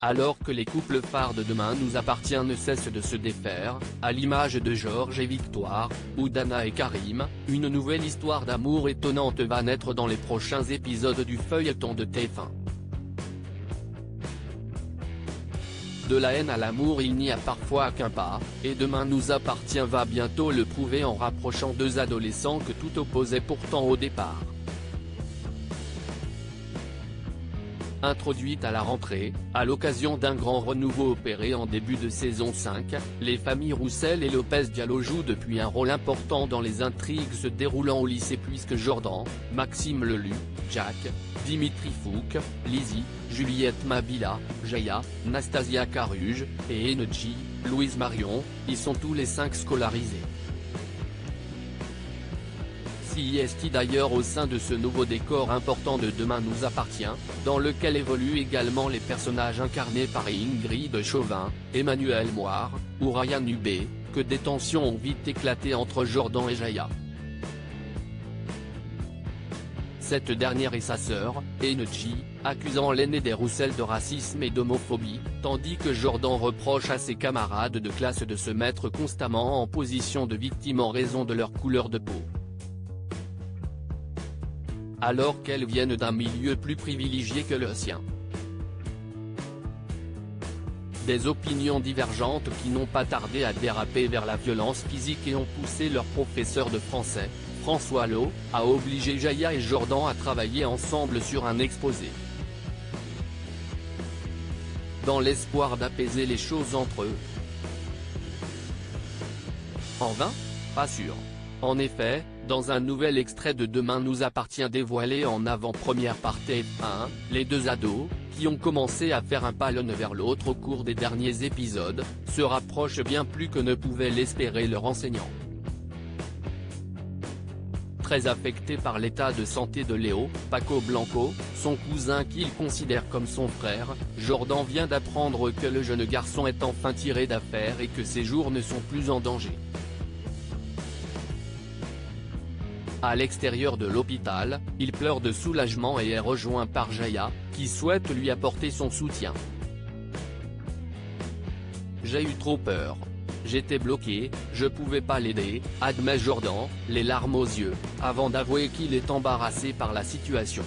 Alors que les couples phares de Demain nous appartient ne cessent de se défaire, à l'image de Georges et Victoire, ou d'Anna et Karim, une nouvelle histoire d'amour étonnante va naître dans les prochains épisodes du feuilleton de TF1. De la haine à l'amour il n'y a parfois qu'un pas, et Demain nous appartient va bientôt le prouver en rapprochant deux adolescents que tout opposait pourtant au départ. Introduite à la rentrée, à l'occasion d'un grand renouveau opéré en début de saison 5, les familles Roussel et Lopez Diallo jouent depuis un rôle important dans les intrigues se déroulant au lycée puisque Jordan, Maxime Lelu, Jack, Dimitri Fouque, Lizzie, Juliette Mabila, Jaya, Nastasia Caruge, et Enedji, Louise Marion, y sont tous les 5 scolarisés. CIST d'ailleurs au sein de ce nouveau décor important de Demain nous appartient, dans lequel évoluent également les personnages incarnés par Ingrid Chauvin, Emmanuel Moire, ou Ryan Hubé, que des tensions ont vite éclaté entre Jordan et Jaya. Cette dernière et sa sœur, Enedji, accusant l'aîné des Roussel de racisme et d'homophobie, tandis que Jordan reproche à ses camarades de classe de se mettre constamment en position de victime en raison de leur couleur de peau. Alors qu'elles viennent d'un milieu plus privilégié que le sien. Des opinions divergentes qui n'ont pas tardé à déraper vers la violence physique et ont poussé leur professeur de français, François Lo, à obliger Jaya et Jordan à travailler ensemble sur un exposé. Dans l'espoir d'apaiser les choses entre eux. En vain? Pas sûr. En effet, dans un nouvel extrait de Demain nous appartient dévoilé en avant-première par TF1, les deux ados, qui ont commencé à faire un pas l'un vers l'autre au cours des derniers épisodes, se rapprochent bien plus que ne pouvait l'espérer leur enseignant. Très affecté par l'état de santé de Léo, Paco Blanco, son cousin qu'il considère comme son frère, Jordan vient d'apprendre que le jeune garçon est enfin tiré d'affaire et que ses jours ne sont plus en danger. À l'extérieur de l'hôpital, il pleure de soulagement et est rejoint par Jaya, qui souhaite lui apporter son soutien. J'ai eu trop peur. J'étais bloqué, je pouvais pas l'aider, admet Jordan, les larmes aux yeux, avant d'avouer qu'il est embarrassé par la situation.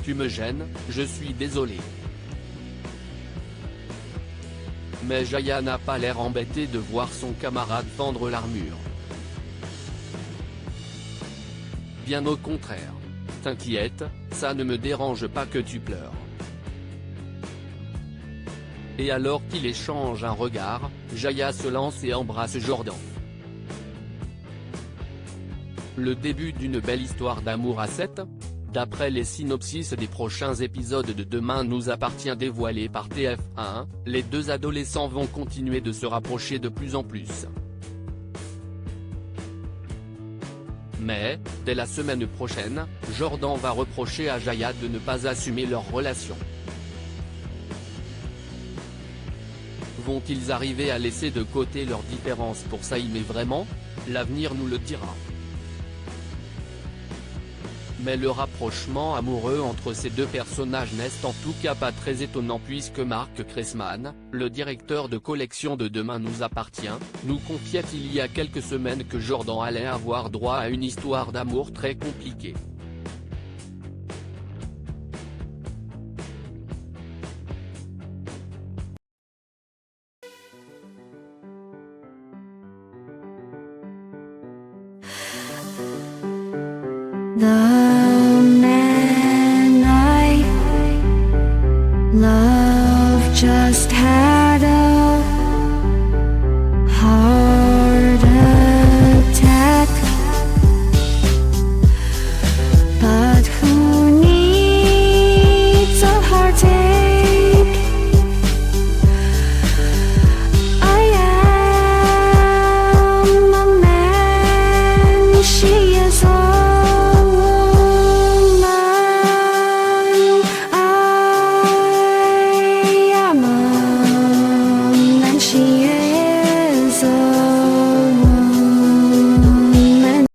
Tu me gênes, je suis désolé. Mais Jaya n'a pas l'air embêté de voir son camarade fendre l'armure. Bien au contraire. T'inquiète, ça ne me dérange pas que tu pleures. Et alors qu'il échange un regard, Jaya se lance et embrasse Jordan. Le début d'une belle histoire d'amour à 7. D'après les synopsis des prochains épisodes de Demain nous appartient dévoilés par TF1, les deux adolescents vont continuer de se rapprocher de plus en plus. Mais, dès la semaine prochaine, Jordan va reprocher à Jaya de ne pas assumer leur relation. Vont-ils arriver à laisser de côté leurs différences pour s'aimer vraiment? L'avenir nous le dira. Mais le rapprochement amoureux entre ces deux personnages n'est en tout cas pas très étonnant puisque Marc Cressman, le directeur de collection de Demain nous appartient, nous confiait il y a quelques semaines que Jordan allait avoir droit à une histoire d'amour très compliquée. 나